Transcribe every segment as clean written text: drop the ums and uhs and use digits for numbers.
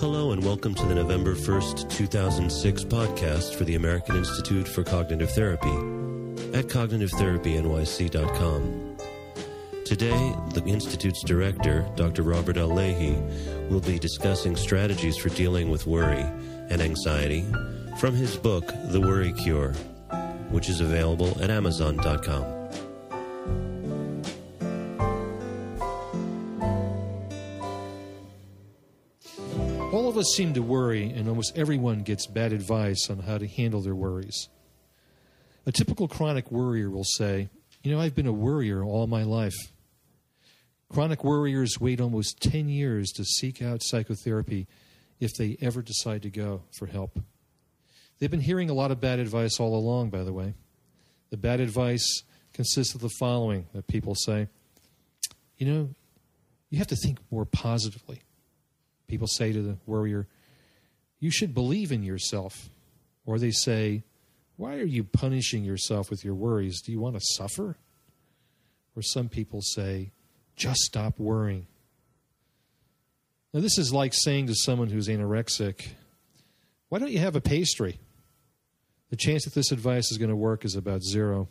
Hello and welcome to the November 1st, 2006 podcast for the American Institute for Cognitive Therapy at cognitivetherapinyc.com. Today, the Institute's director, Dr. Robert L. Leahy, will be discussing strategies for dealing with worry and anxiety from his book, The Worry Cure, which is available at amazon.com. All of us seem to worry, and almost everyone gets bad advice on how to handle their worries. A typical chronic worrier will say, I've been a worrier all my life. Chronic worriers wait almost 10 years to seek out psychotherapy if they ever decide to go for help. They've been hearing a lot of bad advice all along, by the way. The bad advice consists of the following that people say. You have to think more positively. People say to the worrier, you should believe in yourself. Or they say, why are you punishing yourself with your worries? Do you want to suffer? Or some people say, just stop worrying. Now this is like saying to someone who's anorexic, why don't you have a pastry? The chance that this advice is going to work is about zero.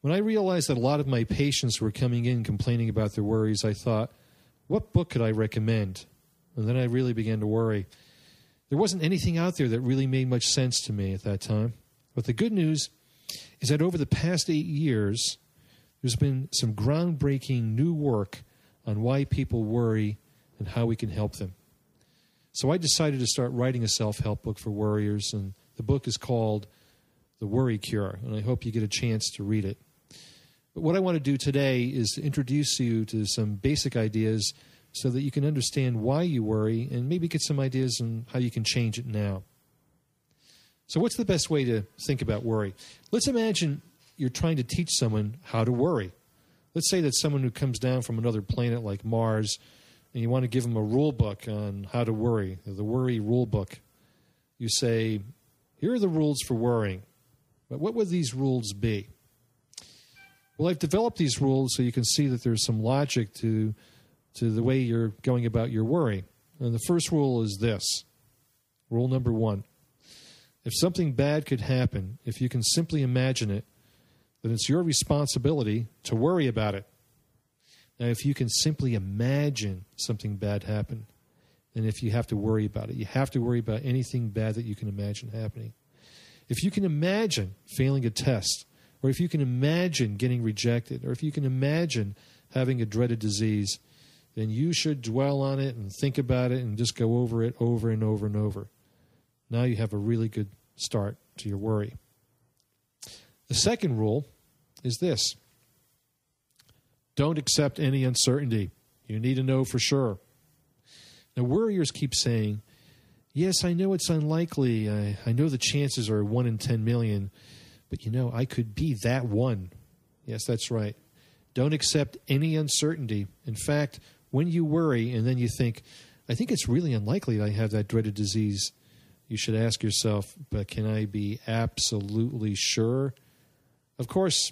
When I realized that a lot of my patients were coming in complaining about their worries, I thought, what book could I recommend? And then I really began to worry. There wasn't anything out there that really made much sense to me at that time. But the good news is that over the past 8 years, there's been some groundbreaking new work on why people worry and how we can help them. So I decided to start writing a self-help book for worriers, and the book is called The Worry Cure, and I hope you get a chance to read it. But what I want to do today is to introduce you to some basic ideas so that you can understand why you worry and maybe get some ideas on how you can change it now. So what's the best way to think about worry? Let's imagine you're trying to teach someone how to worry. Let's say that someone who comes down from another planet like Mars, and you want to give them a rule book on how to worry, the Worry Rule Book. You say, here are the rules for worrying. But what would these rules be? Well, I've developed these rules so you can see that there's some logic to the way you're going about your worry. And the first rule is this. Rule number 1. If something bad could happen, if you can simply imagine it, then it's your responsibility to worry about it. Now, if you can simply imagine something bad happen, then if you have to worry about it, you have to worry about anything bad that you can imagine happening. If you can imagine failing a test, or if you can imagine getting rejected, or if you can imagine having a dreaded disease, then you should dwell on it and think about it and just go over it over and over and over. Now you have a really good start to your worry. The second rule is this. Don't accept any uncertainty. You need to know for sure. Now, worriers keep saying, yes, I know it's unlikely. I know the chances are 1 in 10 million, but I could be that one. Yes, that's right. Don't accept any uncertainty. In fact, when you worry and then you think, I think it's really unlikely that I have that dreaded disease, you should ask yourself, but can I be absolutely sure? Of course,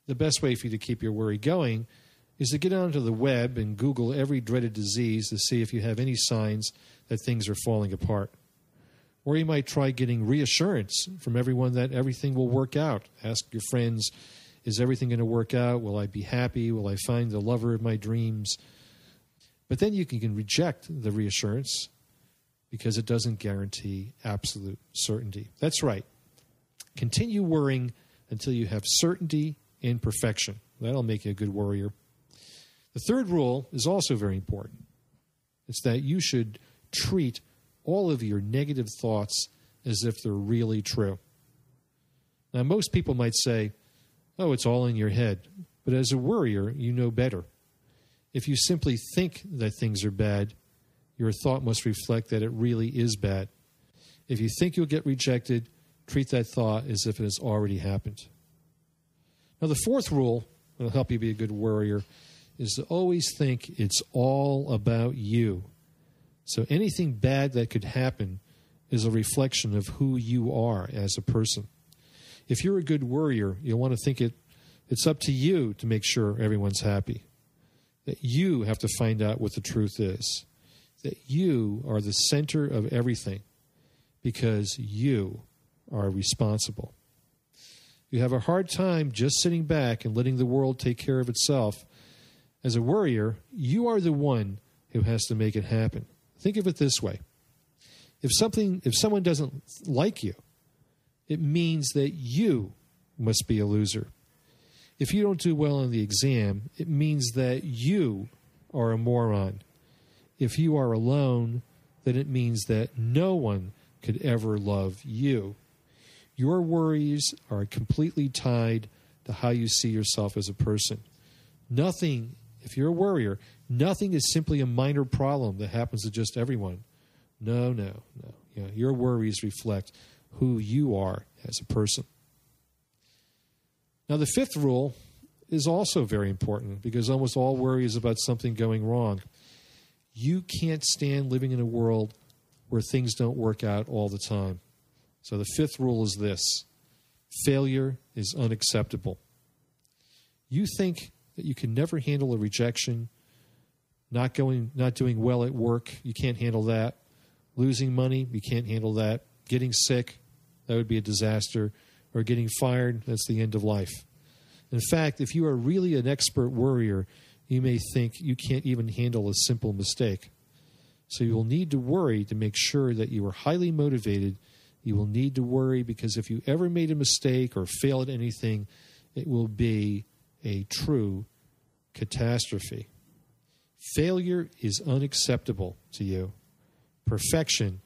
the best way for you to keep your worry going is to get onto the web and Google every dreaded disease to see if you have any signs that things are falling apart. Or you might try getting reassurance from everyone that everything will work out. Ask your friends, is everything going to work out? Will I be happy? Will I find the lover of my dreams? But then you can reject the reassurance because it doesn't guarantee absolute certainty. That's right. Continue worrying until you have certainty and perfection. That'll make you a good worrier. The third rule is also very important. It's that you should treat all of your negative thoughts as if they're really true. Now, most people might say, oh, it's all in your head. But as a worrier, you know better. If you simply think that things are bad, your thought must reflect that it really is bad. If you think you'll get rejected, treat that thought as if it has already happened. Now, the fourth rule that will help you be a good worrier is to always think it's all about you. So anything bad that could happen is a reflection of who you are as a person. If you're a good worrier, you'll want to think it's up to you to make sure everyone's happy. That you have to find out what the truth is. that you are the center of everything because you are responsible. You have a hard time just sitting back and letting the world take care of itself. As a worrier, you are the one who has to make it happen. Think of it this way. If someone doesn't like you, it means that you must be a loser. If you don't do well on the exam, it means that you are a moron. If you are alone, then it means that no one could ever love you. Your worries are completely tied to how you see yourself as a person. Nothing, if you're a worrier, nothing is simply a minor problem that happens to just everyone. No. Your worries reflect who you are as a person. Now, the fifth rule is also very important because almost all worry is about something going wrong. You can't stand living in a world where things don't work out all the time. So the fifth rule is this: failure is unacceptable. You think that you can never handle a rejection, not doing well at work, you can't handle that. Losing money, you can't handle that. Getting sick, that would be a disaster. Or getting fired, that's the end of life. In fact, if you are really an expert worrier, you may think you can't even handle a simple mistake. So you will need to worry to make sure that you are highly motivated. You will need to worry because if you ever made a mistake or fail at anything, it will be a true catastrophe. Failure is unacceptable to you. Perfection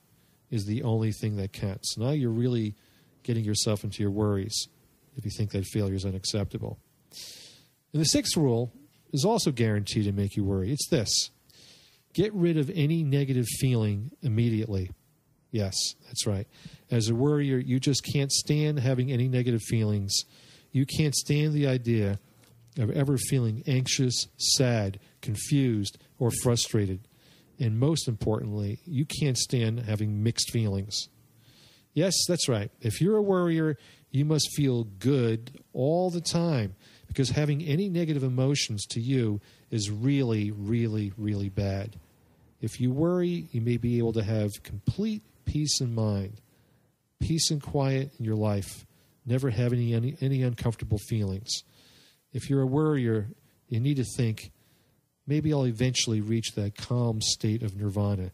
is the only thing that counts. Now you're really getting yourself into your worries if you think that failure is unacceptable. And the sixth rule is also guaranteed to make you worry. It's this: get rid of any negative feeling immediately. Yes, that's right. As a worrier, you just can't stand having any negative feelings. You can't stand the idea of ever feeling anxious, sad, confused, or frustrated. And most importantly, you can't stand having mixed feelings. Yes, that's right. If you're a worrier, you must feel good all the time because having any negative emotions to you is really, really, really bad. If you worry, you may be able to have complete peace in mind, peace and quiet in your life, never have any uncomfortable feelings. If you're a worrier, you need to think, maybe I'll eventually reach that calm state of nirvana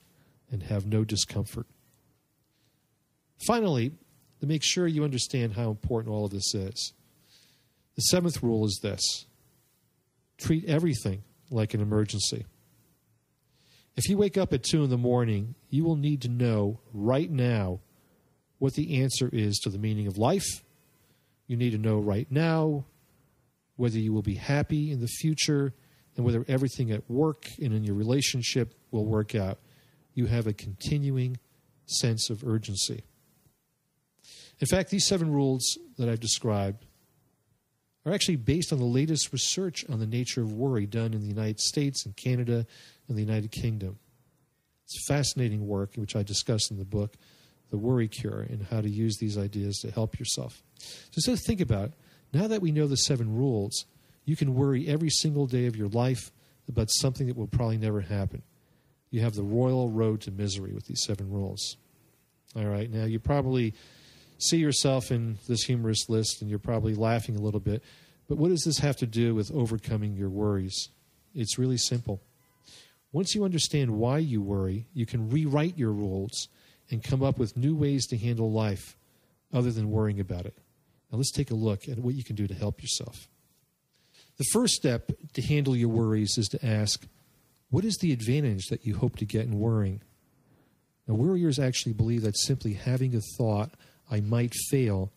and have no discomfort. Finally, to make sure you understand how important all of this is, the seventh rule is this: treat everything like an emergency. If you wake up at 2 a.m, you will need to know right now what the answer is to the meaning of life. You need to know right now whether you will be happy in the future and whether everything at work and in your relationship will work out. You have a continuing sense of urgency. In fact, these 7 rules that I've described are actually based on the latest research on the nature of worry done in the United States and Canada and the United Kingdom. It's fascinating work, which I discuss in the book, The Worry Cure, and how to use these ideas to help yourself. So think about it. Now that we know the 7 rules, you can worry every single day of your life about something that will probably never happen. You have the royal road to misery with these 7 rules. All right, now you probably see yourself in this humorous list and you're probably laughing a little bit, but what does this have to do with overcoming your worries? It's really simple. Once you understand why you worry, you can rewrite your rules and come up with new ways to handle life other than worrying about it. Now let's take a look at what you can do to help yourself. The first step to handle your worries is to ask, what is the advantage that you hope to get in worrying? Now, worriers actually believe that simply having a thought, I might fail,